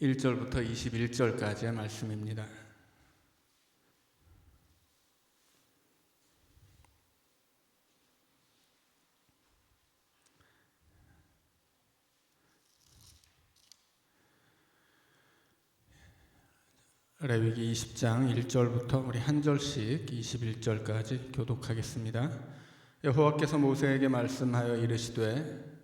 1절부터 21절까지의 말씀입니다. 레위기 20장 1절부터 우리 한 절씩 21절까지 교독하겠습니다. 여호와께서 모세에게 말씀하여 이르시되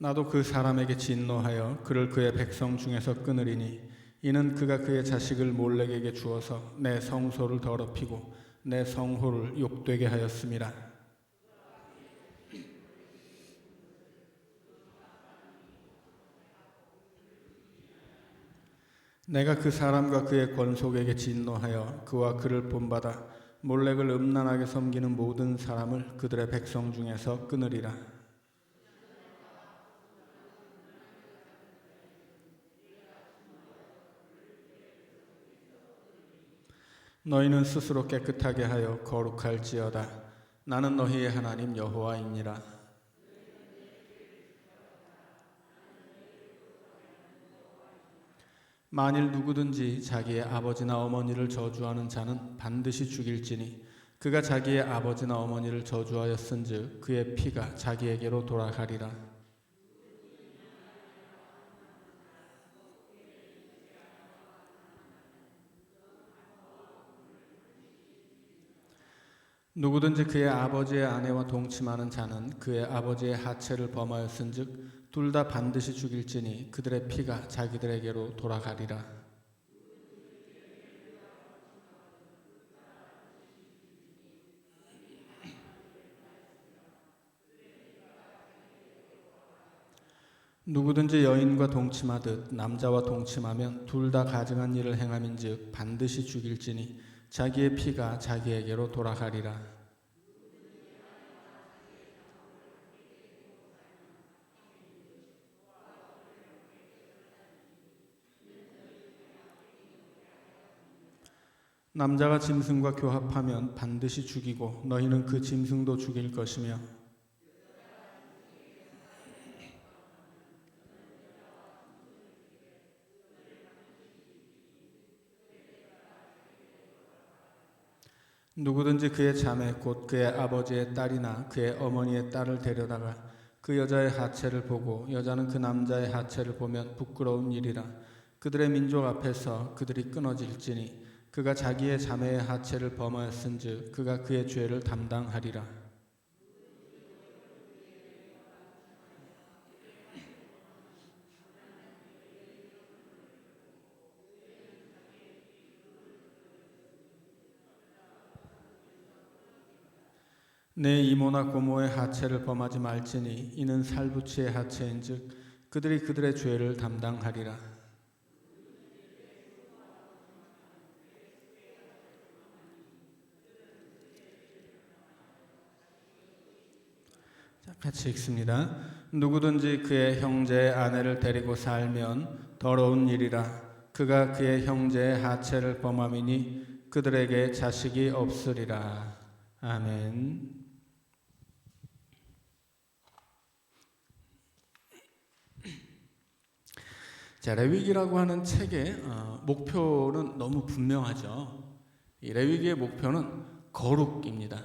나도 그 사람에게 진노하여 그를 그의 백성 중에서 끊으리니 이는 그가 그의 자식을 몰렉에게 주어서 내 성소를 더럽히고 내 성호를 욕되게 하였음이라. 내가 그 사람과 그의 권속에게 진노하여 그와 그를 본받아 몰렉을 음란하게 섬기는 모든 사람을 그들의 백성 중에서 끊으리라. 너희는 스스로 깨끗하게 하여 거룩할지어다. 나는 너희의 하나님 여호와이니라. 만일 누구든지 자기의 아버지나 어머니를 저주하는 자는 반드시 죽일지니 그가 자기의 아버지나 어머니를 저주하였은즉 그의 피가 자기에게로 돌아가리라. 누구든지 그의 아버지의 아내와 동침하는 자는 그의 아버지의 하체를 범하였은즉 둘 다 반드시 죽일지니 그들의 피가 자기들에게로 돌아가리라. 누구든지 여인과 동침하듯 남자와 동침하면 둘 다 가증한 일을 행함인즉 반드시 죽일지니 자기의 피가 자기에게로 돌아가리라. 남자가 짐승과 교합하면 반드시 죽이고 너희는 그 짐승도 죽일 것이며 누구든지 그의 자매 곧 그의 아버지의 딸이나 그의 어머니의 딸을 데려다가 그 여자의 하체를 보고 여자는 그 남자의 하체를 보면 부끄러운 일이라. 그들의 민족 앞에서 그들이 끊어질지니 그가 자기의 자매의 하체를 범하였은즉 그가 그의 죄를 담당하리라. 내 이모나 고모의 하체를 범하지 말지니 이는 살부치의 하체인즉 그들이 그들의 죄를 담당하리라. 자, 같이 읽습니다. 누구든지 그의 형제의 아내를 데리고 살면 더러운 일이라. 그가 그의 형제의 하체를 범함이니 그들에게 자식이 없으리라. 아멘. 자, 레위기라고 하는 책의 목표는 너무 분명하죠. 이 레위기의 목표는 거룩입니다.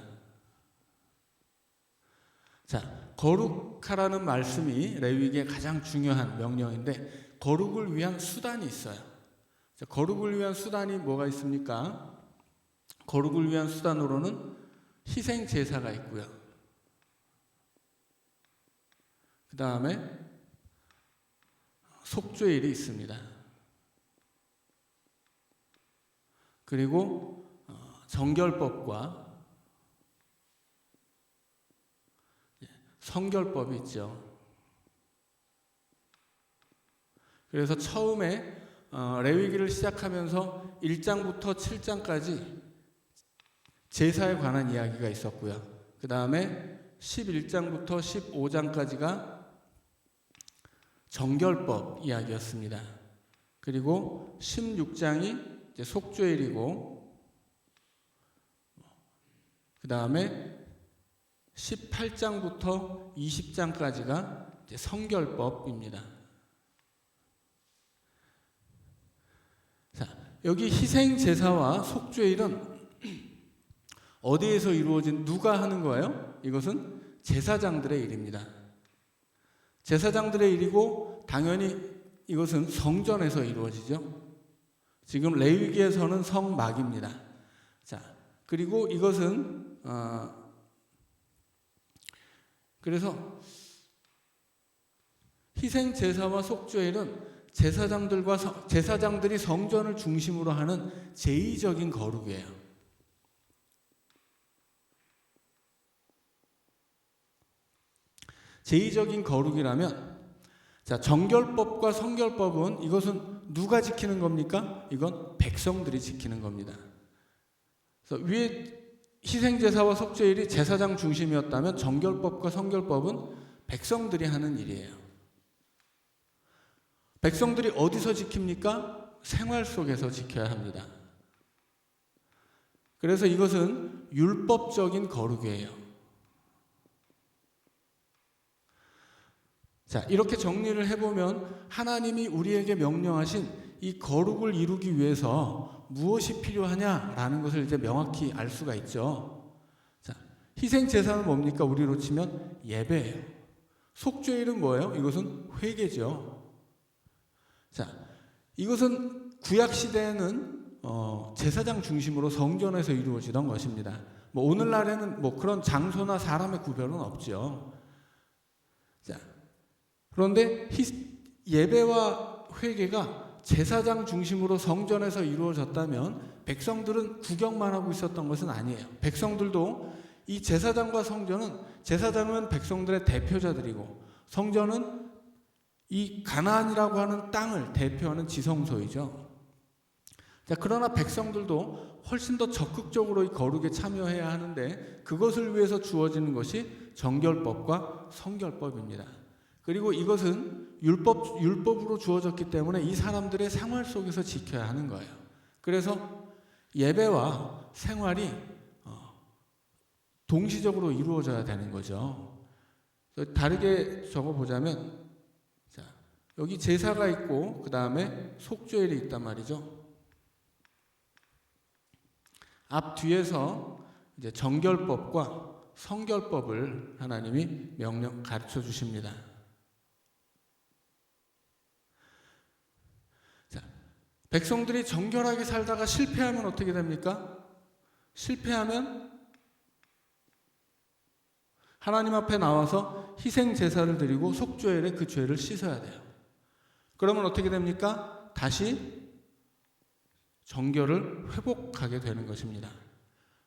자, 거룩하라는 말씀이 레위기의 가장 중요한 명령인데 거룩을 위한 수단이 있어요. 자, 거룩을 위한 수단이 뭐가 있습니까? 거룩을 위한 수단으로는 희생 제사가 있고요. 그 다음에 속죄일이 있습니다. 그리고 정결법과 성결법이 있죠. 그래서 처음에 레위기를 시작하면서 1장부터 7장까지 제사에 관한 이야기가 있었고요. 그 다음에 11장부터 15장까지가 정결법 이야기였습니다. 그리고 16장이 이제 속죄일이고, 그 다음에 18장부터 20장까지가 이제 성결법입니다. 자, 여기 희생 제사와 속죄일은 어디에서 이루어진, 누가 하는 거예요? 이것은 제사장들의 일입니다. 제사장들의 일이고, 당연히 이것은 성전에서 이루어지죠. 지금 레위기에서는 성막입니다. 자, 그리고 이것은 그래서 희생 제사와 속죄일은 제사장들이 성전을 중심으로 하는 제의적인 거룩이에요. 제의적인 거룩이라면, 자, 정결법과 성결법은 이것은 누가 지키는 겁니까? 이건 백성들이 지키는 겁니다. 그래서 위에 희생제사와 속죄일이 제사장 중심이었다면 정결법과 성결법은 백성들이 하는 일이에요. 백성들이 어디서 지킵니까? 생활 속에서 지켜야 합니다. 그래서 이것은 율법적인 거룩이에요. 자, 이렇게 정리를 해보면 하나님이 우리에게 명령하신 이 거룩을 이루기 위해서 무엇이 필요하냐라는 것을 이제 명확히 알 수가 있죠. 자, 희생 제사는 뭡니까? 우리로 치면 예배예요. 속죄일은 뭐예요? 이것은 회개죠. 자, 이것은 구약 시대에는 제사장 중심으로 성전에서 이루어지던 것입니다. 뭐 오늘날에는 뭐 그런 장소나 사람의 구별은 없죠. 자, 그런데 예배와 회개가 제사장 중심으로 성전에서 이루어졌다면 백성들은 구경만 하고 있었던 것은 아니에요. 백성들도 이 제사장과 성전은, 제사장은 백성들의 대표자들이고 성전은 이 가나안이라고 하는 땅을 대표하는 지성소이죠. 자, 그러나 백성들도 훨씬 더 적극적으로 이 거룩에 참여해야 하는데 그것을 위해서 주어지는 것이 정결법과 성결법입니다. 그리고 이것은 율법으로 주어졌기 때문에 이 사람들의 생활 속에서 지켜야 하는 거예요. 그래서 예배와 생활이 동시적으로 이루어져야 되는 거죠. 다르게 적어보자면, 자, 여기 제사가 있고 그 다음에 속죄일이 있단 말이죠. 앞 뒤에서 이제 정결법과 성결법을 하나님이 가르쳐 주십니다. 백성들이 정결하게 살다가 실패하면 어떻게 됩니까? 실패하면 하나님 앞에 나와서 희생 제사를 드리고 속죄일에 그 죄를 씻어야 돼요. 그러면 어떻게 됩니까? 다시 정결을 회복하게 되는 것입니다.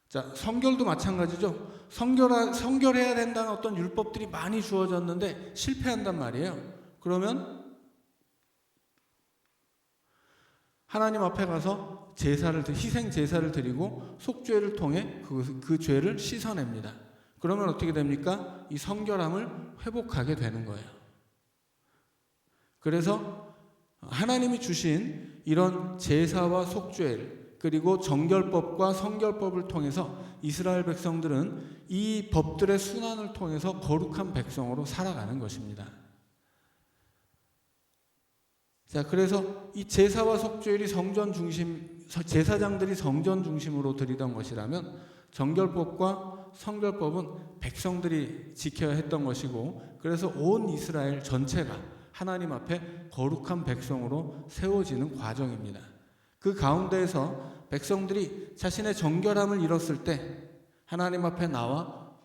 자, 성결도 마찬가지죠. 성결해야 된다는 어떤 율법들이 많이 주어졌는데 실패한단 말이에요. 그러면 하나님 앞에 가서 희생 제사를 드리고 속죄를 통해 그 죄를 씻어냅니다. 그러면 어떻게 됩니까? 이 성결함을 회복하게 되는 거예요. 그래서 하나님이 주신 이런 제사와 속죄일, 그리고 정결법과 성결법을 통해서 이스라엘 백성들은 이 법들의 순환을 통해서 거룩한 백성으로 살아가는 것입니다. 자, 그래서 이 제사와 속죄일이 제사장들이 성전 중심으로 드리던 것이라면 정결법과 성결법은 백성들이 지켜야 했던 것이고, 그래서 온 이스라엘 전체가 하나님 앞에 거룩한 백성으로 세워지는 과정입니다. 그 가운데에서 백성들이 자신의 정결함을 잃었을 때 하나님 앞에 나와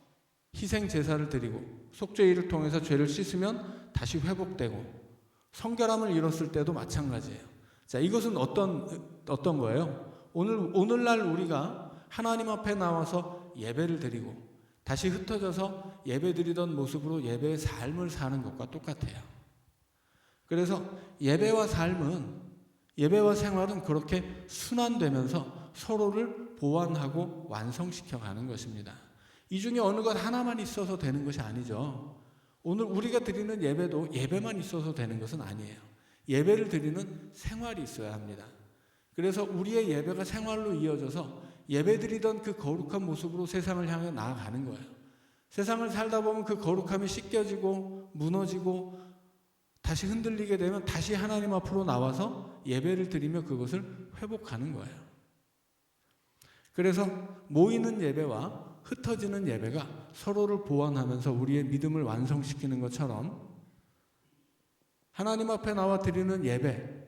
희생 제사를 드리고 속죄일을 통해서 죄를 씻으면 다시 회복되고, 성결함을 잃었을 때도 마찬가지예요. 자, 이것은 어떤 거예요? 오늘날 우리가 하나님 앞에 나와서 예배를 드리고 다시 흩어져서 예배 드리던 모습으로 예배의 삶을 사는 것과 똑같아요. 그래서 예배와 생활은 그렇게 순환되면서 서로를 보완하고 완성시켜 가는 것입니다. 이 중에 어느 것 하나만 있어서 되는 것이 아니죠. 오늘 우리가 드리는 예배도 예배만 있어서 되는 것은 아니에요. 예배를 드리는 생활이 있어야 합니다. 그래서 우리의 예배가 생활로 이어져서 예배드리던 그 거룩한 모습으로 세상을 향해 나아가는 거예요. 세상을 살다 보면 그 거룩함이 씻겨지고 무너지고 다시 흔들리게 되면 다시 하나님 앞으로 나와서 예배를 드리며 그것을 회복하는 거예요. 그래서 모이는 예배와 흩어지는 예배가 서로를 보완하면서 우리의 믿음을 완성시키는 것처럼 하나님 앞에 나와 드리는 예배,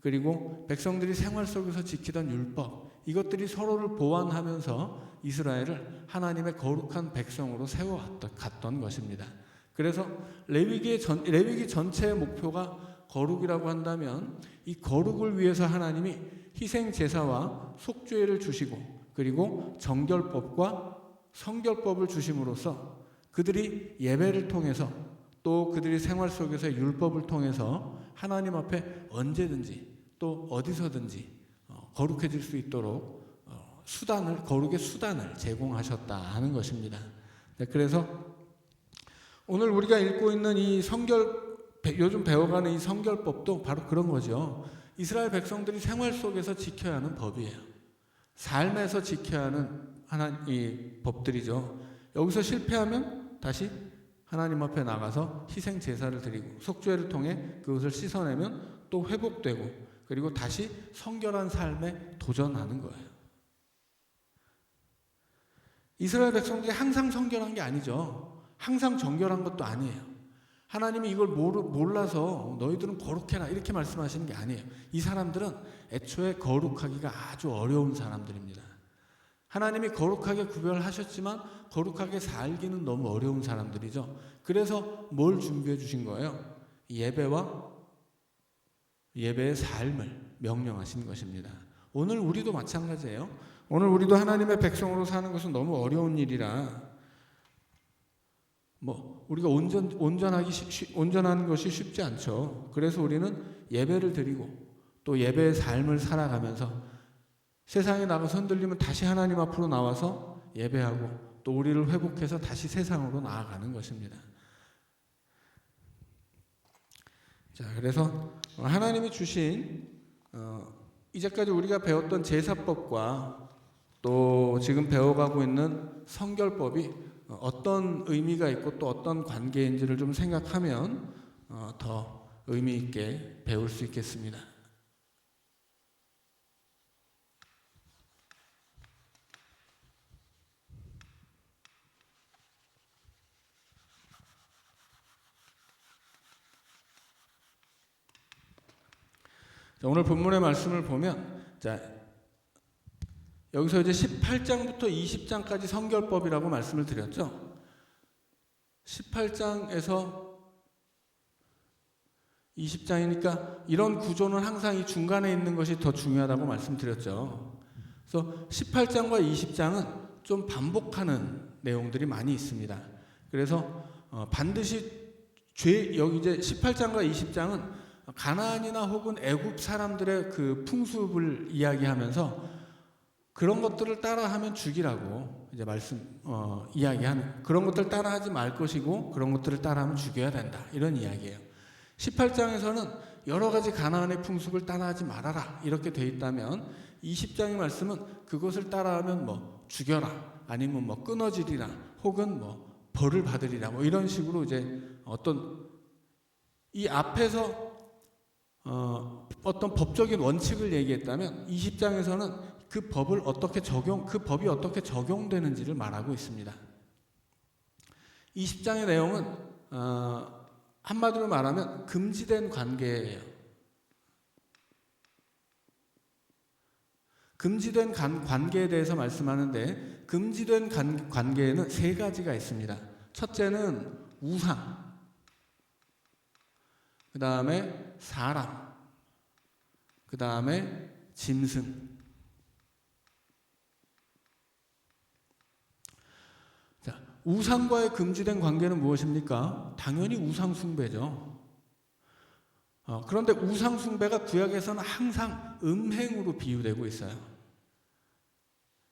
그리고 백성들이 생활 속에서 지키던 율법, 이것들이 서로를 보완하면서 이스라엘을 하나님의 거룩한 백성으로 세워갔던 것입니다. 그래서 레위기 전체의 목표가 거룩이라고 한다면 이 거룩을 위해서 하나님이 희생 제사와 속죄를 주시고 그리고 정결법과 성결법을 주심으로써 그들이 예배를 통해서 또 그들이 생활 속에서의 율법을 통해서 하나님 앞에 언제든지 또 어디서든지 거룩해질 수 있도록 거룩의 수단을 제공하셨다 하는 것입니다. 네, 그래서 오늘 우리가 읽고 있는 이 요즘 배워가는 이 성결법도 바로 그런 거죠. 이스라엘 백성들이 생활 속에서 지켜야 하는 법이에요. 삶에서 지켜야 하는 이 법들이죠. 여기서 실패하면 다시 하나님 앞에 나가서 희생 제사를 드리고 속죄를 통해 그것을 씻어내면 또 회복되고 그리고 다시 성결한 삶에 도전하는 거예요. 이스라엘 백성들이 항상 성결한 게 아니죠. 항상 정결한 것도 아니에요. 하나님이 이걸 몰라서 너희들은 거룩해라 이렇게 말씀하시는 게 아니에요. 이 사람들은 애초에 거룩하기가 아주 어려운 사람들입니다. 하나님이 거룩하게 구별하셨지만 거룩하게 살기는 너무 어려운 사람들이죠. 그래서 뭘 준비해 주신 거예요? 예배의 삶을 명령하신 것입니다. 오늘 우리도 마찬가지예요. 오늘 우리도 하나님의 백성으로 사는 것은 너무 어려운 일이라 우리가 온전하는 것이 쉽지 않죠. 그래서 우리는 예배를 드리고 또 예배의 삶을 살아가면서 세상에 나가서 흔들리면 다시 하나님 앞으로 나와서 예배하고 또 우리를 회복해서 다시 세상으로 나아가는 것입니다. 자, 그래서 하나님이 주신 이제까지 우리가 배웠던 제사법과 또 지금 배워가고 있는 성결법이 어떤 의미가 있고 또 어떤 관계인지를 좀 생각하면 더 의미 있게 배울 수 있겠습니다. 자, 오늘 본문의 말씀을 보면 여기서 이제 18장부터 20장까지 성결법이라고 말씀을 드렸죠. 18장에서 20장이니까 이런 구조는 항상 이 중간에 있는 것이 더 중요하다고 말씀드렸죠. 그래서 18장과 20장은 좀 반복하는 내용들이 많이 있습니다. 그래서 반드시 여기 이제 18장과 20장은 가나안이나 혹은 애굽 사람들의 그 풍습을 이야기하면서 그런 것들을 따라하면 죽이라고 이제 이야기하는 그런 것들 따라하지 말 것이고 그런 것들을 따라하면 죽여야 된다 이런 이야기예요. 18장에서는 여러 가지 가나안의 풍습을 따라하지 말아라 이렇게 돼 있다면 20장의 말씀은 그것을 따라하면 죽여라 아니면 끊어지리라 혹은 벌을 받으리라 이런 식으로 이제 이 앞에서 어떤 법적인 원칙을 얘기했다면 20장에서는 그 법이 어떻게 적용되는지를 말하고 있습니다. 20장의 내용은 한마디로 말하면 금지된 관계예요. 금지된 관계에 대해서 말씀하는데 금지된 관계에는 세 가지가 있습니다. 첫째는 우상, 그 다음에 사람, 그 다음에 짐승. 자, 우상과의 금지된 관계는 무엇입니까? 당연히 우상 숭배죠. 그런데 우상 숭배가 구약에서는 항상 음행으로 비유되고 있어요.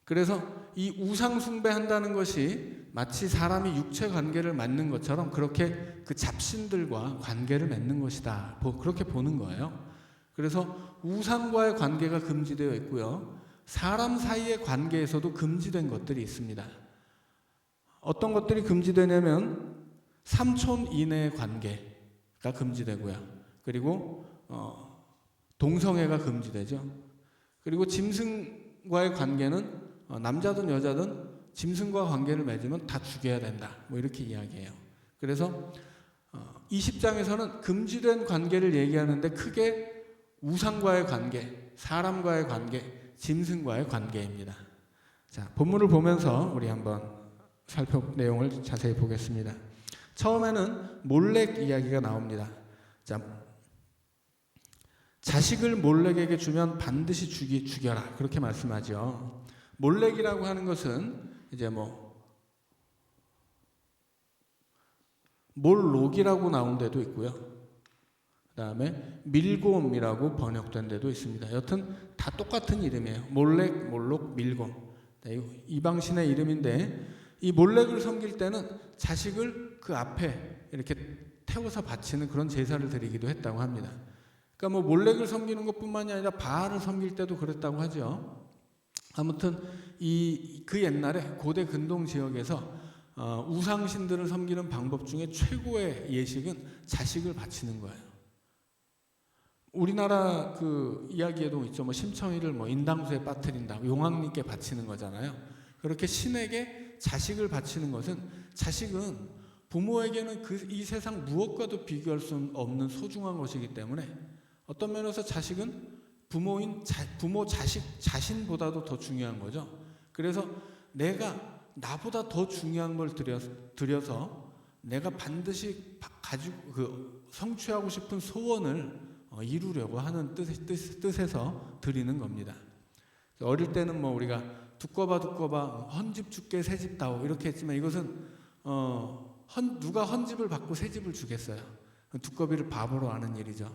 그래서 이 우상 숭배한다는 것이 마치 사람이 육체 관계를 맺는 것처럼 그렇게 그 잡신들과 관계를 맺는 것이다. 그렇게 보는 거예요. 그래서 우상과의 관계가 금지되어 있고요. 사람 사이의 관계에서도 금지된 것들이 있습니다. 어떤 것들이 금지되냐면 삼촌 이내의 관계가 금지되고요. 그리고 동성애가 금지되죠. 그리고 짐승과의 관계는 남자든 여자든 짐승과 관계를 맺으면 다 죽여야 된다. 뭐 이렇게 이야기해요. 그래서 20장에서는 금지된 관계를 얘기하는데 크게 우상과의 관계, 사람과의 관계, 짐승과의 관계입니다. 자, 본문을 보면서 우리 한번 내용을 자세히 보겠습니다. 처음에는 몰렉 이야기가 나옵니다. 자, 자식을 몰렉에게 주면 반드시 죽여라. 그렇게 말씀하죠. 몰렉이라고 하는 것은 이제 몰록이라고 나온 데도 있고요. 그 다음에 밀곰이라고 번역된 데도 있습니다. 여튼 다 똑같은 이름이에요. 몰렉, 몰록, 밀곰. 이방신의 이름인데 이 몰렉을 섬길 때는 자식을 그 앞에 이렇게 태워서 바치는 그런 제사를 드리기도 했다고 합니다. 그러니까 몰렉을 섬기는 것뿐만이 아니라 바알을 섬길 때도 그랬다고 하죠. 아무튼 그 옛날에 고대 근동 지역에서 우상신들을 섬기는 방법 중에 최고의 예식은 자식을 바치는 거예요. 우리나라 그 이야기에도 있죠. 심청이를 인당수에 빠뜨린다, 용왕님께 바치는 거잖아요. 그렇게 신에게 자식을 바치는 것은, 자식은 부모에게는 이 세상 무엇과도 비교할 수 없는 소중한 것이기 때문에 어떤 면에서 자식은 부모 자식 자신보다도 더 중요한 거죠. 그래서 내가 나보다 더 중요한 걸 들여서 내가 반드시 가지고 성취하고 싶은 소원을 이루려고 하는 뜻에서 드리는 겁니다. 어릴 때는 우리가 두꺼봐 헌집 줄게 새집 다오 이렇게 했지만, 이것은 누가 헌집을 받고 새집을 주겠어요. 두꺼비를 바보로 아는 일이죠.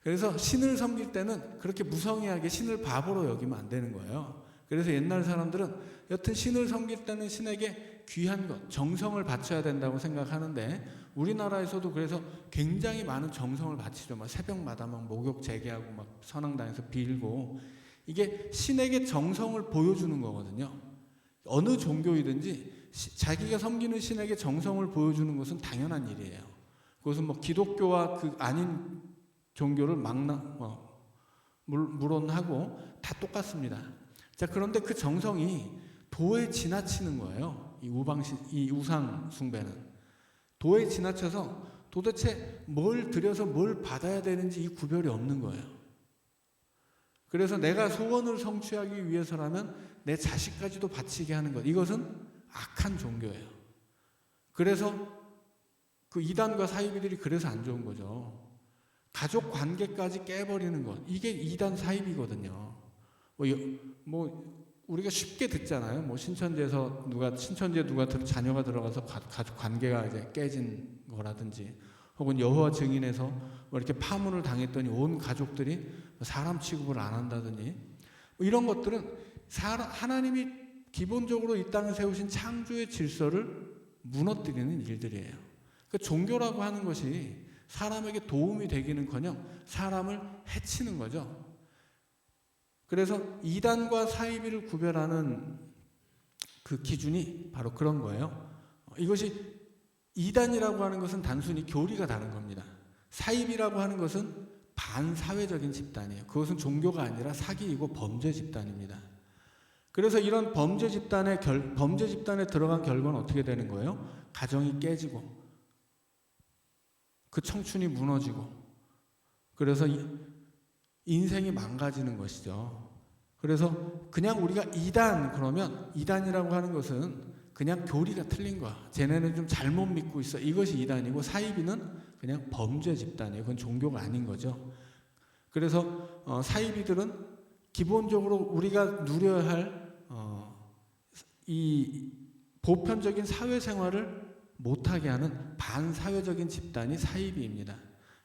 그래서 신을 섬길 때는 그렇게 무성의하게 신을 바보로 여기면 안 되는 거예요. 그래서 옛날 사람들은 여튼 신을 섬길 때는 신에게 귀한 것, 정성을 바쳐야 된다고 생각하는데, 우리나라에서도 그래서 굉장히 많은 정성을 바치죠. 새벽마다 목욕 재개하고 선앙당에서 빌고, 이게 신에게 정성을 보여주는 거거든요. 어느 종교이든지 자기가 섬기는 신에게 정성을 보여주는 것은 당연한 일이에요. 그것은 기독교와 아닌 종교를 물론하고 다 똑같습니다. 자, 그런데 그 정성이 도에 지나치는 거예요. 이 우상 숭배는 도에 지나쳐서 도대체 뭘 드려서 뭘 받아야 되는지 이 구별이 없는 거예요. 그래서 내가 소원을 성취하기 위해서라면 내 자식까지도 바치게 하는 것, 이것은 악한 종교예요. 그래서 그 이단과 사이비들이 그래서 안 좋은 거죠. 가족 관계까지 깨버리는 것, 이게 이단 사이비거든요. 우리가 쉽게 듣잖아요. 신천지에 누가 자녀가 들어가서 가족 관계가 이제 깨진 거라든지, 혹은 여호와 증인에서 이렇게 파문을 당했더니 온 가족들이 사람 취급을 안 한다더니, 이런 것들은 하나님이 기본적으로 이 땅에 세우신 창조의 질서를 무너뜨리는 일들이에요. 그러니까 종교라고 하는 것이 사람에게 도움이 되기는커녕 사람을 해치는 거죠. 그래서 이단과 사이비를 구별하는 그 기준이 바로 그런 거예요. 이것이 이단이라고 하는 것은 단순히 교리가 다른 겁니다. 사이비라고 하는 것은 반사회적인 집단이에요. 그것은 종교가 아니라 사기이고 범죄 집단입니다. 그래서 이런 범죄 집단에 들어간 결과는 어떻게 되는 거예요? 가정이 깨지고 그 청춘이 무너지고, 그래서 인생이 망가지는 것이죠. 그래서 그냥 우리가 그러면 이단이라고 하는 것은 그냥 교리가 틀린 거야. 쟤네는 좀 잘못 믿고 있어. 이것이 이단이고, 사이비는 그냥 범죄 집단이에요. 그건 종교가 아닌 거죠. 그래서 사이비들은 기본적으로 우리가 누려야 할 이 보편적인 사회생활을 못하게 하는 반사회적인 집단이 사이비입니다.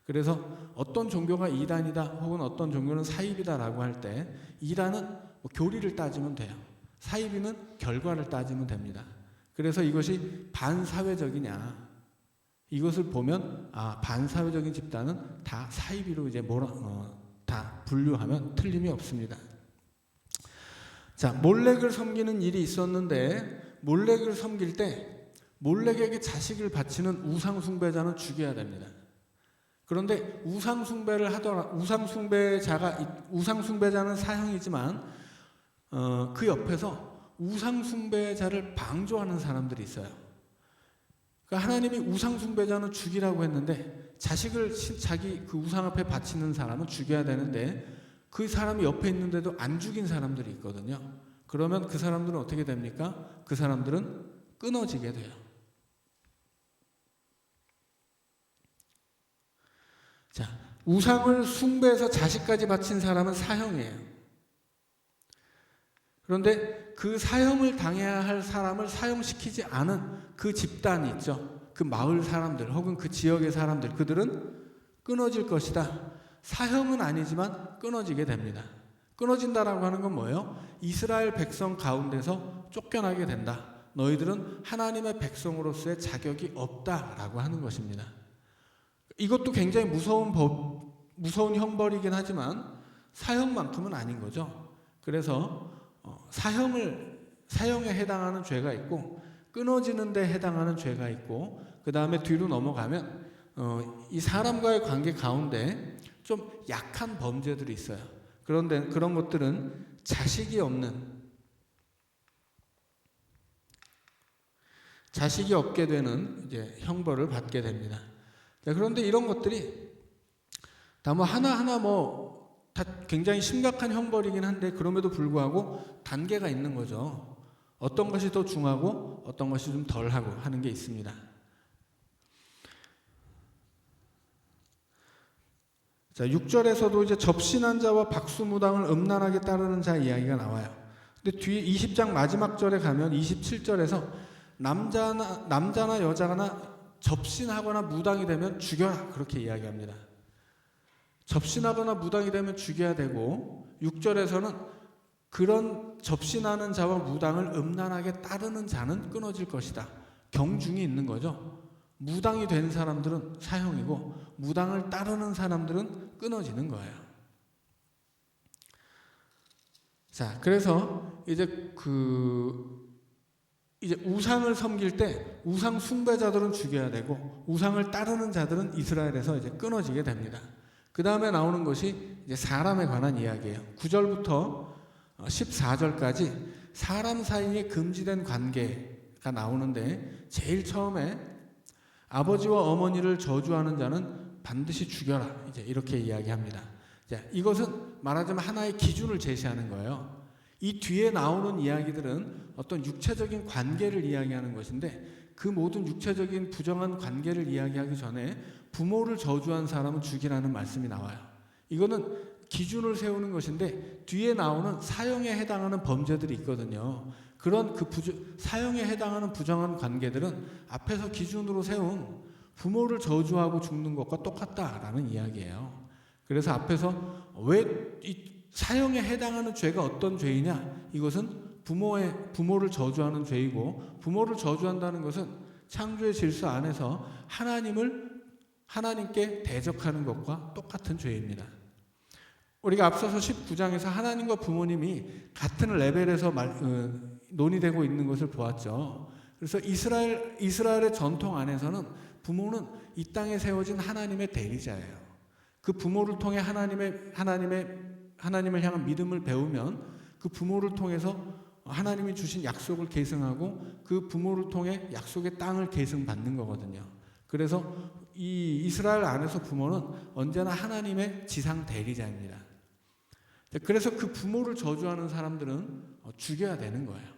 그래서 어떤 종교가 이단이다 혹은 어떤 종교는 사이비다라고 할 때, 이단은 교리를 따지면 돼요. 사이비는 결과를 따지면 됩니다. 그래서 이것이 반사회적이냐? 이것을 보면 반사회적인 집단은 다 사이비로 이제 다 분류하면 틀림이 없습니다. 자, 몰렉을 섬기는 일이 있었는데 몰렉을 섬길 때 몰렉에게 자식을 바치는 우상 숭배자는 죽여야 됩니다. 그런데 우상 숭배자는 사형이지만 그 옆에서 우상 숭배자를 방조하는 사람들이 있어요. 그러니까 하나님이 우상 숭배자는 죽이라고 했는데 자식을 자기 그 우상 앞에 바치는 사람은 죽여야 되는데 그 사람이 옆에 있는데도 안 죽인 사람들이 있거든요. 그러면 그 사람들은 어떻게 됩니까? 그 사람들은 끊어지게 돼요. 자, 우상을 숭배해서 자식까지 바친 사람은 사형이에요. 그런데 그 사형을 당해야 할 사람을 사형시키지 않은 그 집단이 있죠. 그 마을 사람들 혹은 그 지역의 사람들, 그들은 끊어질 것이다. 사형은 아니지만 끊어지게 됩니다. 끊어진다라고 하는 건 뭐예요? 이스라엘 백성 가운데서 쫓겨나게 된다. 너희들은 하나님의 백성으로서의 자격이 없다라고 하는 것입니다. 이것도 굉장히 무서운 형벌이긴 하지만 사형만큼은 아닌 거죠. 그래서 사형에 해당하는 죄가 있고 끊어지는 데 해당하는 죄가 있고 그 다음에 뒤로 넘어가면 이 사람과의 관계 가운데 좀 약한 범죄들이 있어요. 그런데 그런 것들은 자식이 없게 되는 이제 형벌을 받게 됩니다. 그런데 이런 것들이 다 하나하나 다 굉장히 심각한 형벌이긴 한데 그럼에도 불구하고 단계가 있는 거죠. 어떤 것이 더 중하고 어떤 것이 좀 덜하고 하는 게 있습니다. 자, 6절에서도 이제 접신한 자와 박수무당을 음란하게 따르는 자 이야기가 나와요. 근데 뒤에 20장 마지막 절에 가면 27절에서 남자나 여자나 접신하거나 무당이 되면 죽여라 그렇게 이야기합니다. 접신하거나 무당이 되면 죽여야 되고 6절에서는 그런 접신하는 자와 무당을 음란하게 따르는 자는 끊어질 것이다. 경중이 있는 거죠. 무당이 된 사람들은 사형이고 무당을 따르는 사람들은 끊어지는 거예요. 자, 그래서 이제 우상을 섬길 때 우상 숭배자들은 죽여야 되고 우상을 따르는 자들은 이스라엘에서 이제 끊어지게 됩니다. 그 다음에 나오는 것이 이제 사람에 관한 이야기예요. 9절부터 14절까지 사람 사이에 금지된 관계가 나오는데 제일 처음에 아버지와 어머니를 저주하는 자는 반드시 죽여라. 이제 이렇게 이야기합니다. 자, 이것은 말하자면 하나의 기준을 제시하는 거예요. 이 뒤에 나오는 이야기들은 어떤 육체적인 관계를 이야기하는 것인데 그 모든 육체적인 부정한 관계를 이야기하기 전에 부모를 저주한 사람은 죽이라는 말씀이 나와요. 이거는 기준을 세우는 것인데 뒤에 나오는 사형에 해당하는 범죄들이 있거든요. 그런 사형에 해당하는 부정한 관계들은 앞에서 기준으로 세운 부모를 저주하고 죽는 것과 똑같다라는 이야기예요. 그래서 앞에서 왜 이 사형에 해당하는 죄가 어떤 죄이냐? 이것은 부모를 저주하는 죄이고 부모를 저주한다는 것은 창조의 질서 안에서 하나님께 대적하는 것과 똑같은 죄입니다. 우리가 앞서서 19장에서 하나님과 부모님이 같은 레벨에서 논의되고 있는 것을 보았죠. 그래서 이스라엘의 전통 안에서는 부모는 이 땅에 세워진 하나님의 대리자예요. 그 부모를 통해 하나님을 향한 믿음을 배우면 그 부모를 통해서 하나님이 주신 약속을 계승하고 그 부모를 통해 약속의 땅을 계승받는 거거든요. 그래서 이 이스라엘 안에서 부모는 언제나 하나님의 지상 대리자입니다. 그래서 그 부모를 저주하는 사람들은 죽여야 되는 거예요.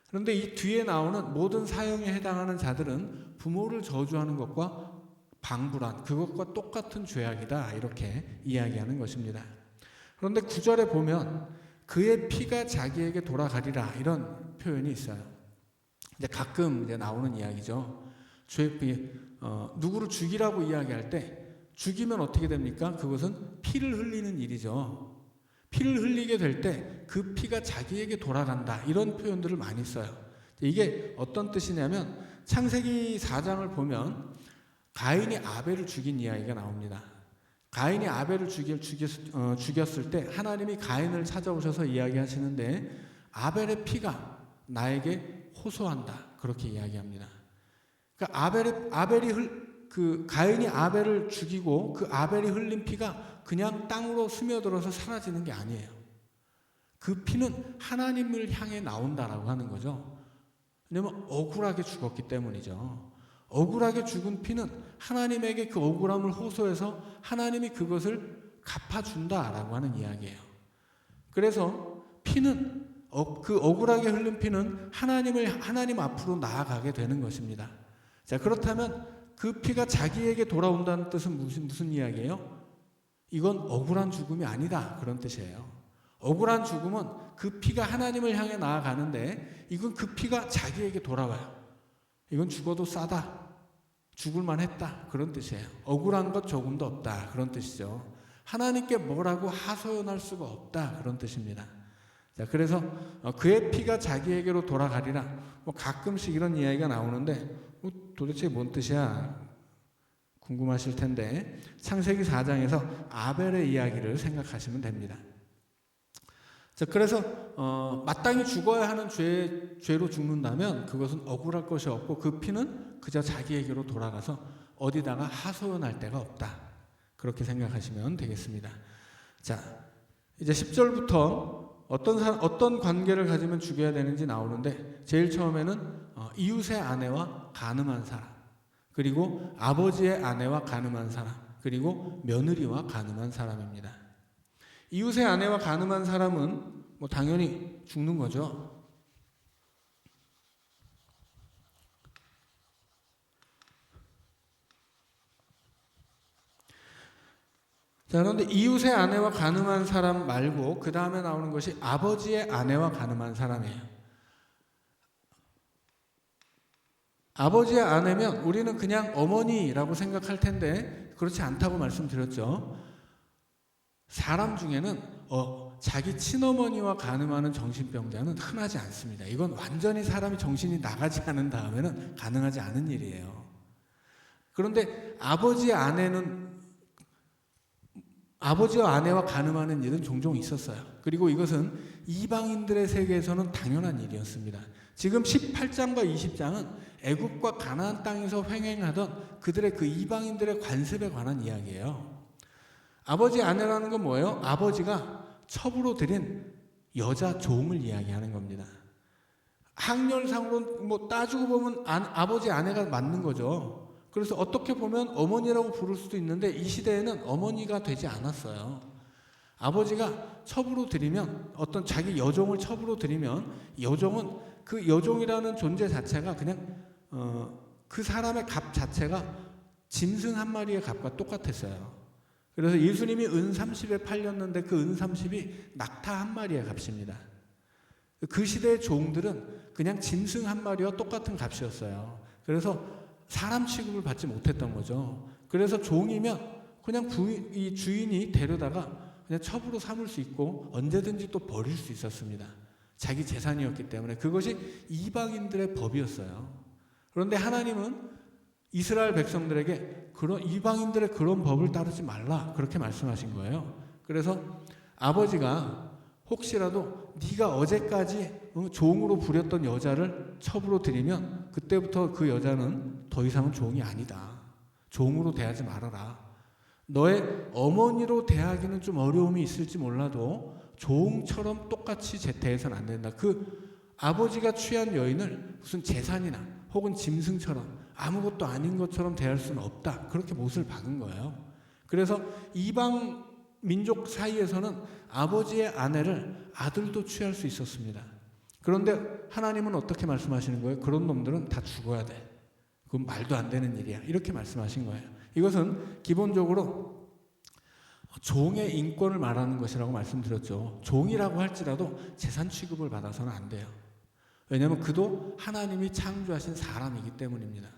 그런데 이 뒤에 나오는 모든 사형에 해당하는 자들은 부모를 저주하는 것과 방불한 그것과 똑같은 죄악이다 이렇게 이야기하는 것입니다. 그런데 9절에 보면 그의 피가 자기에게 돌아가리라 이런 표현이 있어요. 이제 가끔 이제 나오는 이야기죠. 누구를 죽이라고 이야기할 때 죽이면 어떻게 됩니까? 그것은 피를 흘리는 일이죠. 피를 흘리게 될 때 그 피가 자기에게 돌아간다 이런 표현들을 많이 써요. 이게 어떤 뜻이냐면 창세기 4장을 보면 가인이 아벨을 죽인 이야기가 나옵니다. 가인이 아벨을 죽였을 때 하나님이 가인을 찾아오셔서 이야기하시는데 아벨의 피가 나에게 호소한다, 그렇게 이야기합니다. 그러니까 가인이 아벨을 죽이고 그 아벨이 흘린 피가 그냥 땅으로 스며들어서 사라지는 게 아니에요. 그 피는 하나님을 향해 나온다라고 하는 거죠. 왜냐하면 억울하게 죽었기 때문이죠. 억울하게 죽은 피는 하나님에게 그 억울함을 호소해서 하나님이 그것을 갚아준다라고 하는 이야기예요. 그래서 피는 그 억울하게 흘린 피는 하나님 앞으로 나아가게 되는 것입니다. 자, 그렇다면 그 피가 자기에게 돌아온다는 뜻은 무슨 이야기예요? 이건 억울한 죽음이 아니다, 그런 뜻이에요. 억울한 죽음은 그 피가 하나님을 향해 나아가는데 이건 그 피가 자기에게 돌아와요. 이건 죽어도 싸다, 죽을만 했다, 그런 뜻이에요. 억울한 것 조금도 없다, 그런 뜻이죠. 하나님께 뭐라고 하소연할 수가 없다, 그런 뜻입니다. 자, 그래서 그의 피가 자기에게로 돌아가리라. 가끔씩 이런 이야기가 나오는데 도대체 뭔 뜻이야 궁금하실 텐데 창세기 4장에서 아벨의 이야기를 생각하시면 됩니다. 자, 그래서 마땅히 죽어야 하는 죄로 죽는다면 그것은 억울할 것이 없고 그 피는 그저 자기에게로 돌아가서 어디다가 하소연할 데가 없다, 그렇게 생각하시면 되겠습니다. 자, 이제 10절부터 어떤 관계를 가지면 죽여야 되는지 나오는데 제일 처음에는 이웃의 아내와 간음한 사람, 그리고 아버지의 아내와 간음한 사람, 그리고 며느리와 간음한 사람입니다. 이웃의 아내와 간음한 사람은 당연히 죽는 거죠. 자, 그런데 이웃의 아내와 간음한 사람 말고 그 다음에 나오는 것이 아버지의 아내와 간음한 사람이에요. 아버지의 아내면 우리는 그냥 어머니라고 생각할 텐데 그렇지 않다고 말씀드렸죠. 사람 중에는 자기 친어머니와 간음하는 정신병자는 흔하지 않습니다. 이건 완전히 사람이 정신이 나가지 않은 다음에는 가능하지 않은 일이에요. 그런데 아버지와 아내와 간음하는 일은 종종 있었어요. 그리고 이것은 이방인들의 세계에서는 당연한 일이었습니다. 지금 18장과 20장은 애굽과 가나안 땅에서 횡행하던 그들의 그 이방인들의 관습에 관한 이야기예요. 아버지 아내라는 건 뭐예요? 아버지가 첩으로 들인 여자 종을 이야기하는 겁니다. 학렬상으로 따지고 보면 아버지 아내가 맞는 거죠. 그래서 어떻게 보면 어머니라고 부를 수도 있는데 이 시대에는 어머니가 되지 않았어요. 아버지가 첩으로 들이면 어떤 자기 여종을 첩으로 들이면 여종은 그 여종이라는 존재 자체가 그냥 그 사람의 값 자체가 짐승 한 마리의 값과 똑같았어요. 그래서 예수님이 은 30에 팔렸는데 그 은 30이 낙타 한 마리의 값입니다. 그 시대의 종들은 그냥 짐승 한 마리와 똑같은 값이었어요. 그래서 사람 취급을 받지 못했던 거죠. 그래서 종이면 그냥 이 주인이 데려다가 그냥 첩으로 삼을 수 있고 언제든지 또 버릴 수 있었습니다. 자기 재산이었기 때문에 그것이 이방인들의 법이었어요. 그런데 하나님은 이스라엘 백성들에게 이방인들의 그런 법을 따르지 말라, 그렇게 말씀하신 거예요. 그래서 아버지가 혹시라도 네가 어제까지 종으로 부렸던 여자를 첩으로 들이면 그때부터 그 여자는 더 이상은 종이 아니다. 종으로 대하지 말아라. 너의 어머니로 대하기는 좀 어려움이 있을지 몰라도 종처럼 똑같이 대해서는 안 된다. 그 아버지가 취한 여인을 무슨 재산이나 혹은 짐승처럼 아무것도 아닌 것처럼 대할 수는 없다. 그렇게 못을 박은 거예요. 그래서 이방 민족 사이에서는 아버지의 아내를 아들도 취할 수 있었습니다. 그런데 하나님은 어떻게 말씀하시는 거예요? 그런 놈들은 다 죽어야 돼. 그건 말도 안 되는 일이야. 이렇게 말씀하신 거예요. 이것은 기본적으로 종의 인권을 말하는 것이라고 말씀드렸죠. 종이라고 할지라도 재산 취급을 받아서는 안 돼요. 왜냐하면 그도 하나님이 창조하신 사람이기 때문입니다.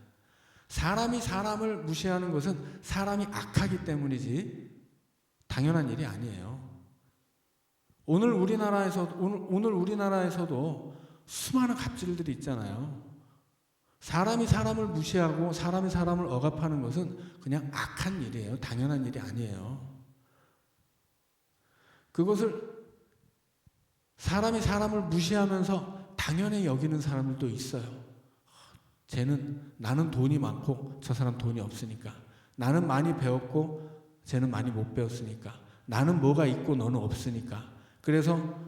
사람이 사람을 무시하는 것은 사람이 악하기 때문이지 당연한 일이 아니에요. 오늘 우리나라에서도 수많은 갑질들이 있잖아요. 사람이 사람을 무시하고 사람이 사람을 억압하는 것은 그냥 악한 일이에요. 당연한 일이 아니에요. 그것을 사람이 사람을 무시하면서 당연히 여기는 사람들도 있어요. 나는 돈이 많고 저 사람 돈이 없으니까. 나는 많이 배웠고 쟤는 많이 못 배웠으니까. 나는 뭐가 있고 너는 없으니까. 그래서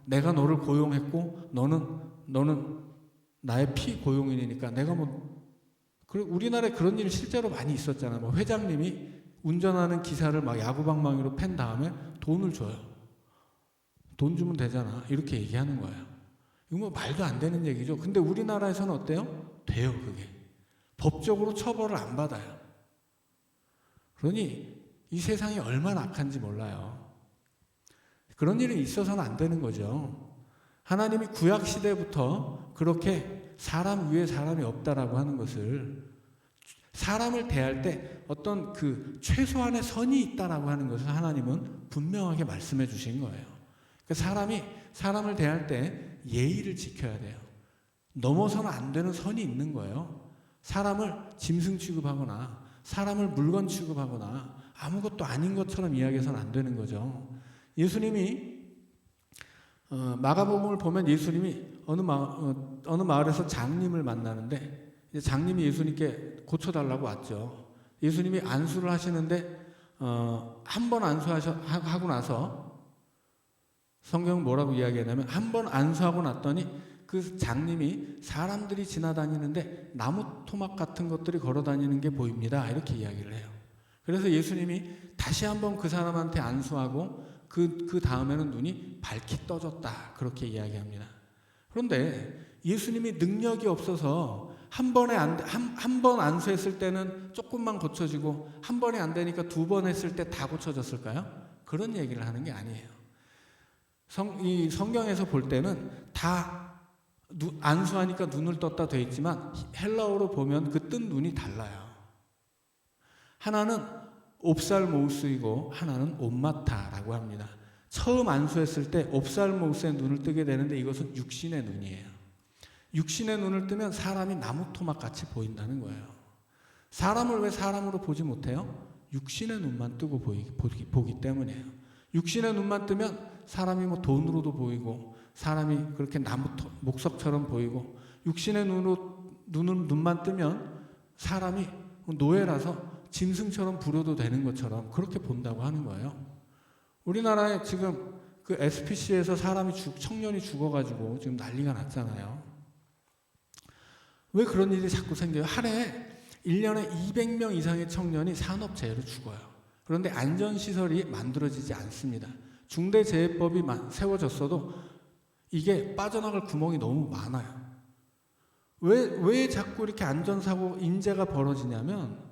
내가 너를 고용했고 너는 나의 피고용인이니까 내가 우리나라에 그런 일이 실제로 많이 있었잖아요. 뭐 회장님이 운전하는 기사를 막 야구방망이로 팬 다음에 돈을 줘요. 돈 주면 되잖아. 이렇게 얘기하는 거예요. 이거 뭐 말도 안 되는 얘기죠. 근데 우리나라에서는 어때요? 돼요, 그게. 법적으로 처벌을 안 받아요. 그러니 이 세상이 얼마나 악한지 몰라요. 그런 일이 있어서는 안 되는 거죠. 하나님이 구약 시대부터 그렇게 사람 위에 사람이 없다라고 하는 것을, 사람을 대할 때 어떤 그 최소한의 선이 있다라고 하는 것을 하나님은 분명하게 말씀해 주신 거예요. 그러니까 사람이 사람을 대할 때 예의를 지켜야 돼요. 넘어서는 안 되는 선이 있는 거예요. 사람을 짐승 취급하거나 사람을 물건 취급하거나 아무것도 아닌 것처럼 이야기해서는 안 되는 거죠. 예수님이 마가복음을 보면 예수님이 어느 마을에서 장님을 만나는데 이제 장님이 예수님께 고쳐달라고 왔죠. 예수님이 안수를 하시는데 한 번 안수하고 나서 성경은 뭐라고 이야기하냐면 한 번 안수하고 났더니 그 장님이 사람들이 지나다니는데 나무 토막 같은 것들이 걸어다니는 게 보입니다. 이렇게 이야기를 해요. 그래서 예수님이 다시 한번 그 사람한테 안수하고 그 다음에는 눈이 밝게 떠졌다. 그렇게 이야기합니다. 그런데 예수님이 능력이 없어서 한 번 안수했을 때는 조금만 고쳐지고 한 번이 안 되니까 두 번 했을 때 다 고쳐졌을까요? 그런 얘기를 하는 게 아니에요. 이 성경에서 볼 때는 다 안수하니까 눈을 떴다 돼 있지만 헬라어로 보면 그 뜬 눈이 달라요. 하나는 옵살모우스이고 하나는 옴마타라고 합니다. 처음 안수했을 때 옵살모우스의 눈을 뜨게 되는데 이것은 육신의 눈이에요. 육신의 눈을 뜨면 사람이 나무 토막 같이 보인다는 거예요. 사람을 왜 사람으로 보지 못해요? 육신의 눈만 뜨고 보기 때문이에요. 육신의 눈만 뜨면 사람이 뭐 돈으로도 보이고 사람이 그렇게 목석처럼 보이고 육신의 눈만 뜨면 사람이 노예라서 짐승처럼 부려도 되는 것처럼 그렇게 본다고 하는 거예요. 우리나라에 지금 그 SPC에서 청년이 죽어가지고 지금 난리가 났잖아요. 왜 그런 일이 자꾸 생겨요? 한 해에 1년에 200명 이상의 청년이 산업재해로 죽어요. 그런데 안전시설이 만들어지지 않습니다. 중대재해법이 세워졌어도 이게 빠져나갈 구멍이 너무 많아요. 왜 자꾸 이렇게 안전사고, 인재가 벌어지냐면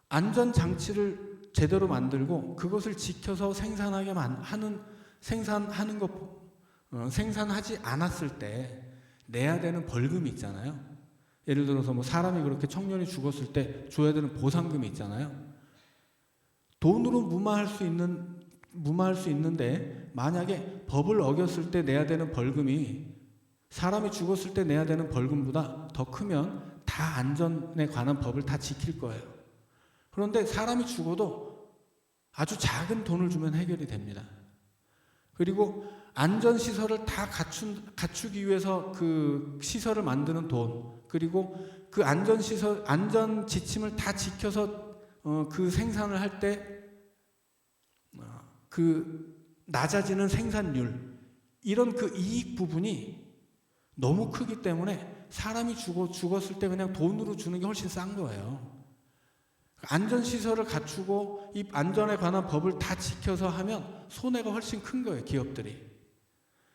안전장치를 제대로 만들고 그것을 지켜서 생산하지 않았을 때 내야 되는 벌금이 있잖아요. 예를 들어서 뭐 사람이 그렇게 청년이 죽었을 때 줘야 되는 보상금이 있잖아요. 돈으로 무마할 수 있는데 만약에 법을 어겼을 때 내야 되는 벌금이 사람이 죽었을 때 내야 되는 벌금보다 더 크면 다 안전에 관한 법을 다 지킬 거예요. 그런데 사람이 죽어도 아주 작은 돈을 주면 해결이 됩니다. 그리고 안전시설을 다 갖추기 위해서 그 시설을 만드는 돈, 그리고 그 안전 지침을 다 지켜서 그 생산을 할 때 그 낮아지는 생산률, 이런 그 이익 부분이 너무 크기 때문에 사람이 죽었을 때 그냥 돈으로 주는 게 훨씬 싼 거예요. 안전시설을 갖추고 이 안전에 관한 법을 다 지켜서 하면 손해가 훨씬 큰 거예요, 기업들이.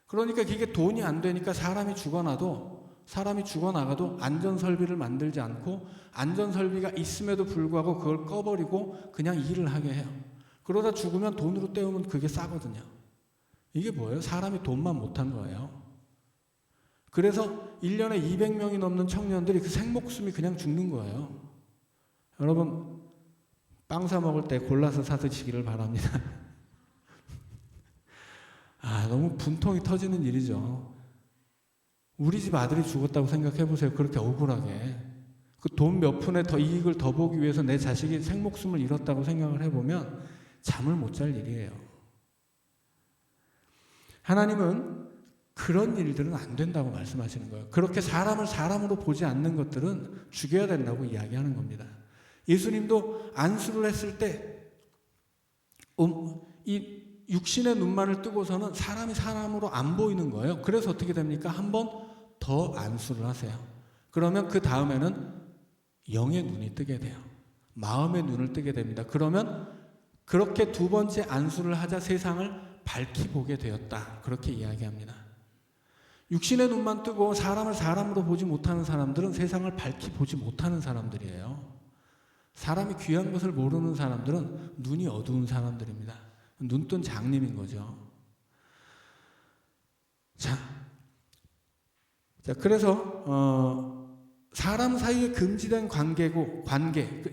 그러니까 이게 돈이 안 되니까 사람이 죽어나가도 안전설비를 만들지 않고 안전설비가 있음에도 불구하고 그걸 꺼버리고 그냥 일을 하게 해요. 그러다 죽으면 돈으로 때우면 그게 싸거든요. 이게 뭐예요? 사람이 돈만 못한 거예요. 그래서 1년에 200명이 넘는 청년들이 그 생목숨이 그냥 죽는 거예요. 여러분, 빵 사 먹을 때 골라서 사 드시기를 바랍니다. 너무 분통이 터지는 일이죠. 우리 집 아들이 죽었다고 생각해 보세요. 그렇게 억울하게. 그 돈 몇 푼에 더 이익을 더 보기 위해서 내 자식이 생목숨을 잃었다고 생각을 해보면 잠을 못 잘 일이에요. 하나님은 그런 일들은 안 된다고 말씀하시는 거예요. 그렇게 사람을 사람으로 보지 않는 것들은 죽여야 된다고 이야기하는 겁니다. 예수님도 안수를 했을 때 이 육신의 눈만을 뜨고서는 사람이 사람으로 안 보이는 거예요. 그래서 어떻게 됩니까? 한 번 더 안수를 하세요. 그러면 그 다음에는 영의 눈이 뜨게 돼요. 마음의 눈을 뜨게 됩니다. 그러면 그렇게 두 번째 안수를 하자 세상을 밝히 보게 되었다. 그렇게 이야기합니다. 육신의 눈만 뜨고 사람을 사람으로 보지 못하는 사람들은 세상을 밝히 보지 못하는 사람들이에요. 사람이 귀한 것을 모르는 사람들은 눈이 어두운 사람들입니다. 눈뜬 장님인 거죠. 자, 그래서 사람 사이에 금지된 관계,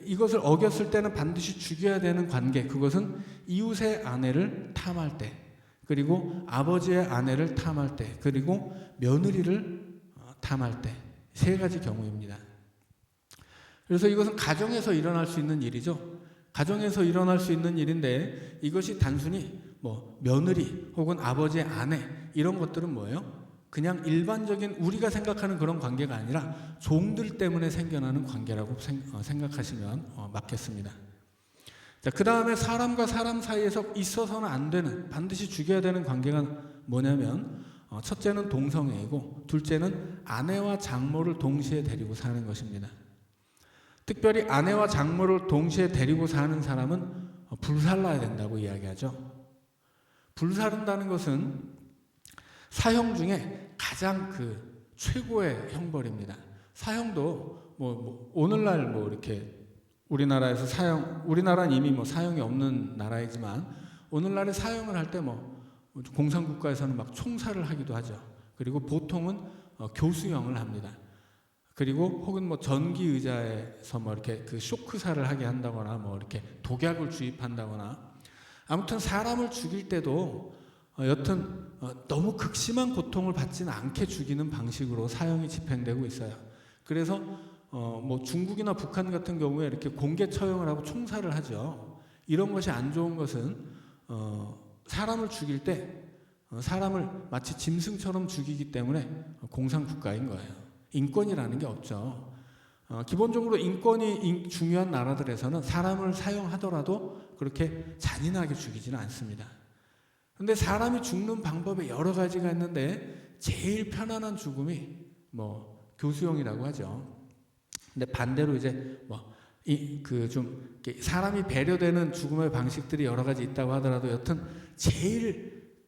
이것을 어겼을 때는 반드시 죽여야 되는 관계, 그것은 이웃의 아내를 탐할 때, 그리고 아버지의 아내를 탐할 때, 그리고 며느리를 탐할 때, 세 가지 경우입니다. 그래서 이것은 가정에서 일어날 수 있는 일이죠. 가정에서 일어날 수 있는 일인데 이것이 단순히 며느리 혹은 아버지의 아내 이런 것들은 뭐예요? 그냥 일반적인 우리가 생각하는 그런 관계가 아니라 종들 때문에 생겨나는 관계라고 생각하시면 맞겠습니다. 자, 그 다음에 사람과 사람 사이에서 있어서는 안 되는, 반드시 죽여야 되는 관계가 뭐냐면 첫째는 동성애이고 둘째는 아내와 장모를 동시에 데리고 사는 것입니다. 특별히 아내와 장모를 동시에 데리고 사는 사람은 불살라야 된다고 이야기하죠. 불사른다는 것은 사형 중에 가장 최고의 형벌입니다. 사형도 오늘날 이렇게 우리나라에서 우리나라는 이미 사형이 없는 나라이지만 오늘날에 사형을 할 때 공산국가에서는 막 총살을 하기도 하죠. 그리고 보통은 교수형을 합니다. 그리고 혹은 전기 의자에서 이렇게 쇼크살을 하게 한다거나 이렇게 독약을 주입한다거나 아무튼 사람을 죽일 때도 여튼 너무 극심한 고통을 받지는 않게 죽이는 방식으로 사형이 집행되고 있어요. 그래서 중국이나 북한 같은 경우에 이렇게 공개 처형을 하고 총살을 하죠. 이런 것이 안 좋은 것은 사람을 죽일 때 사람을 마치 짐승처럼 죽이기 때문에 공산국가인 거예요. 인권이라는 게 없죠. 기본적으로 인권이 중요한 나라들에서는 사람을 사용하더라도 그렇게 잔인하게 죽이지는 않습니다. 그런데 사람이 죽는 방법에 여러 가지가 있는데 제일 편안한 죽음이 교수형이라고 하죠. 근데 반대로 이제 사람이 배려되는 죽음의 방식들이 여러 가지 있다고 하더라도 여튼 제일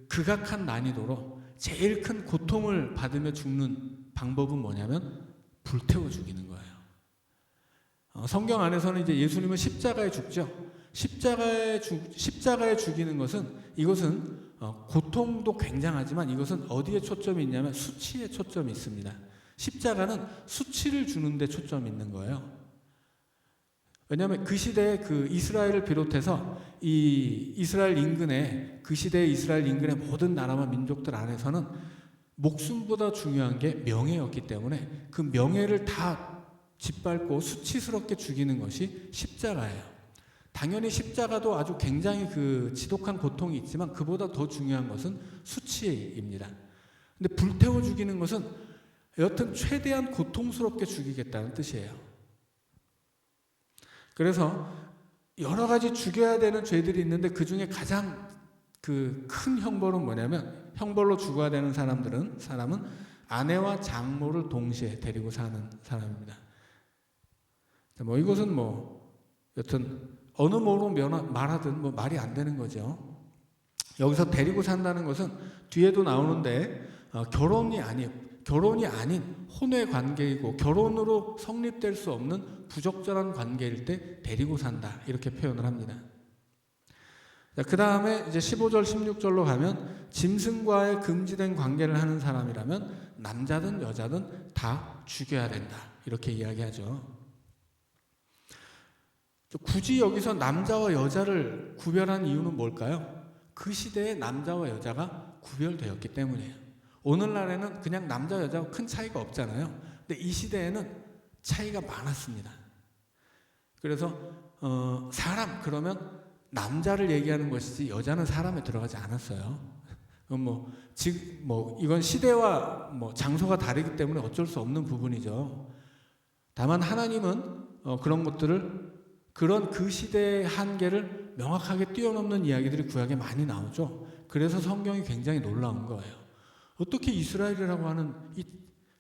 극악한 난이도로 제일 큰 고통을 받으며 죽는 방법은 뭐냐면 불태워 죽이는 거예요. 성경 안에서는 이제 예수님은 십자가에 죽죠. 십자가에 죽이는 것은 이것은 고통도 굉장하지만 이것은 어디에 초점이 있냐면 수치에 초점이 있습니다. 십자가는 수치를 주는 데 초점이 있는 거예요. 왜냐하면 그 시대에 이스라엘을 비롯해서 이스라엘 인근에 그 시대의 이스라엘 인근의 모든 나라와 민족들 안에서는 목숨보다 중요한 게 명예였기 때문에 그 명예를 다 짓밟고 수치스럽게 죽이는 것이 십자가예요. 당연히 십자가도 아주 굉장히 지독한 고통이 있지만 그보다 더 중요한 것은 수치입니다. 근데 불태워 죽이는 것은 여튼 최대한 고통스럽게 죽이겠다는 뜻이에요. 그래서 여러 가지 죽여야 되는 죄들이 있는데 그 중에 가장 큰 형벌은 뭐냐면 형벌로 죽어야 되는 사람은 아내와 장모를 동시에 데리고 사는 사람입니다. 이것은 여튼 어느 뭐로 말하든 말이 안 되는 거죠. 여기서 데리고 산다는 것은 뒤에도 나오는데 결혼이 아닌 혼외 관계이고 결혼으로 성립될 수 없는 부적절한 관계일 때 데리고 산다 이렇게 표현을 합니다. 그 다음에 이제 15절 16절로 가면 짐승과의 금지된 관계를 하는 사람이라면 남자든 여자든 다 죽여야 된다 이렇게 이야기하죠. 굳이 여기서 남자와 여자를 구별한 이유는 뭘까요? 그 시대에 남자와 여자가 구별되었기 때문이에요. 오늘날에는 그냥 남자 여자하고 큰 차이가 없잖아요. 근데 이 시대에는 차이가 많았습니다. 그래서 사람 그러면 남자를 얘기하는 것이지 여자는 사람에 들어가지 않았어요. 이건 시대와 장소가 다르기 때문에 어쩔 수 없는 부분이죠. 다만 하나님은 그런 것들을 그런 그 시대의 한계를 명확하게 뛰어넘는 이야기들이 구약에 많이 나오죠. 그래서 성경이 굉장히 놀라운 거예요. 어떻게 이스라엘이라고 하는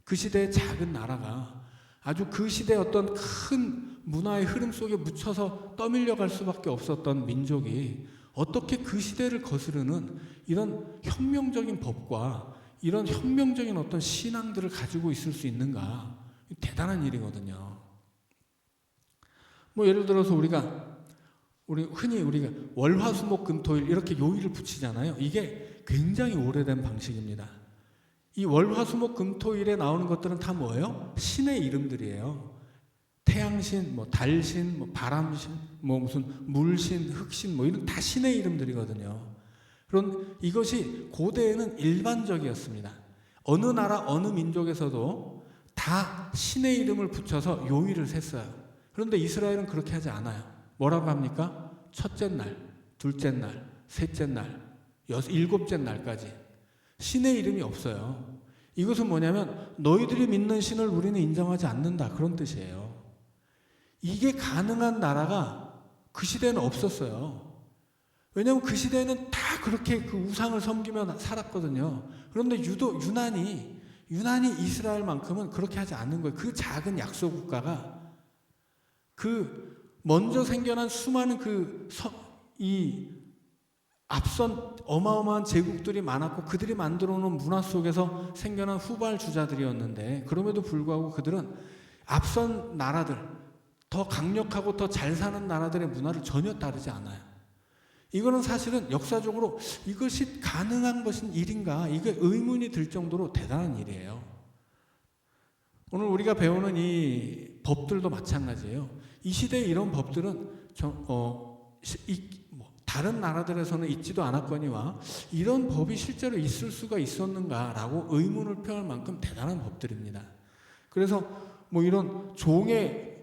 그 시대의 작은 나라가 아주 그 시대의 어떤 큰 문화의 흐름 속에 묻혀서 떠밀려갈 수밖에 없었던 민족이 어떻게 그 시대를 거스르는 이런 혁명적인 법과 이런 혁명적인 어떤 신앙들을 가지고 있을 수 있는가? 대단한 일이거든요. 예를 들어서 흔히 우리가 월화수목금토일 이렇게 요일을 붙이잖아요. 이게 굉장히 오래된 방식입니다. 이 월화수목금토일에 나오는 것들은 다 뭐예요? 신의 이름들이에요. 태양신, 달신, 바람신, 무슨 물신, 흑신, 이런 다 신의 이름들이거든요. 그런 이것이 고대에는 일반적이었습니다. 어느 나라, 어느 민족에서도 다 신의 이름을 붙여서 요일을 셌어요. 그런데 이스라엘은 그렇게 하지 않아요. 뭐라고 합니까? 첫째 날, 둘째 날, 셋째 날, 일곱째 날까지 신의 이름이 없어요. 이것은 뭐냐면 너희들이 믿는 신을 우리는 인정하지 않는다, 그런 뜻이에요. 이게 가능한 나라가 그 시대에는 없었어요. 왜냐하면 그 시대에는 다 그렇게 그 우상을 섬기며 살았거든요. 그런데 유난히 이스라엘만큼은 그렇게 하지 않는 거예요. 그 작은 약소 국가가 먼저 생겨난 수많은 앞선 어마어마한 제국들이 많았고 그들이 만들어 놓은 문화 속에서 생겨난 후발주자들이었는데, 그럼에도 불구하고 그들은 앞선 나라들, 더 강력하고 더 잘 사는 나라들의 문화를 전혀 따르지 않아요. 이거는 사실은 역사적으로 이것이 가능한 것인 일인가, 이게 의문이 들 정도로 대단한 일이에요. 오늘 우리가 배우는 이 법들도 마찬가지예요. 이 시대의 이런 법들은 다른 나라들에서는 있지도 않았거니와 이런 법이 실제로 있을 수가 있었는가라고 의문을 표할 만큼 대단한 법들입니다. 그래서 이런 종을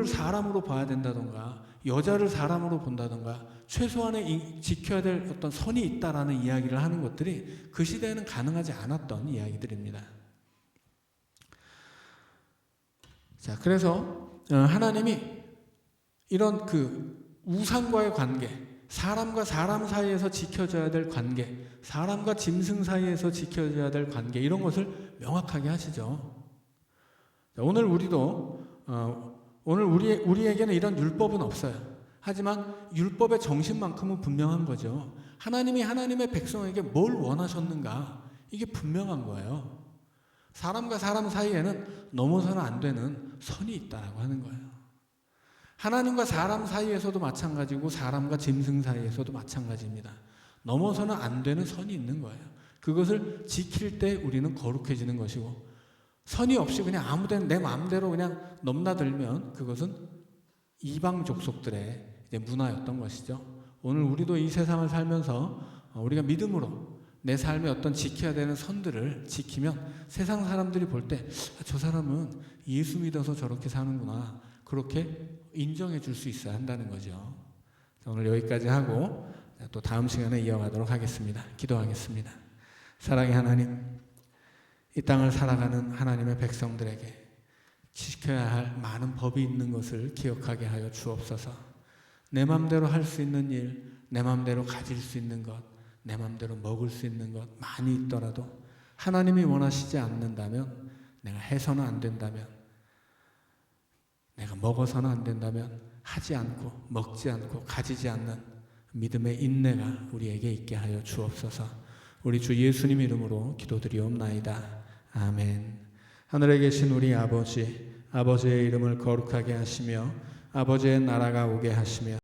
사람으로 봐야 된다던가 여자를 사람으로 본다던가 최소한의 지켜야 될 어떤 선이 있다라는 이야기를 하는 것들이 그 시대에는 가능하지 않았던 이야기들입니다. 자, 그래서 하나님이 이런 우상과의 관계, 사람과 사람 사이에서 지켜져야 될 관계, 사람과 짐승 사이에서 지켜져야 될 관계, 이런 것을 명확하게 하시죠. 자, 오늘 우리에게는 이런 율법은 없어요. 하지만 율법의 정신만큼은 분명한 거죠. 하나님이 하나님의 백성에게 뭘 원하셨는가, 이게 분명한 거예요. 사람과 사람 사이에는 넘어서는 안 되는 선이 있다라고 하는 거예요. 하나님과 사람 사이에서도 마찬가지고 사람과 짐승 사이에서도 마찬가지입니다. 넘어서는 안 되는 선이 있는 거예요. 그것을 지킬 때 우리는 거룩해지는 것이고, 선이 없이 그냥 아무데나 내 마음대로 그냥 넘나들면 그것은 이방 족속들의 문화였던 것이죠. 오늘 우리도 이 세상을 살면서 우리가 믿음으로 내 삶에 어떤 지켜야 되는 선들을 지키면 세상 사람들이 볼 때 저 사람은 예수 믿어서 저렇게 사는구나, 그렇게 인정해 줄 수 있어야 한다는 거죠. 오늘 여기까지 하고 또 다음 시간에 이어가도록 하겠습니다. 기도하겠습니다. 사랑의 하나님, 이 땅을 살아가는 하나님의 백성들에게 지켜야 할 많은 법이 있는 것을 기억하게 하여 주옵소서. 내 맘대로 할 수 있는 일, 내 맘대로 가질 수 있는 것, 내 맘대로 먹을 수 있는 것 많이 있더라도 하나님이 원하시지 않는다면, 내가 해서는 안 된다면, 내가 먹어서는 안 된다면 하지 않고 먹지 않고 가지지 않는 믿음의 인내가 우리에게 있게 하여 주옵소서. 우리 주 예수님 이름으로 기도드리옵나이다. 아멘. 하늘에 계신 우리 아버지, 아버지의 이름을 거룩하게 하시며 아버지의 나라가 오게 하시며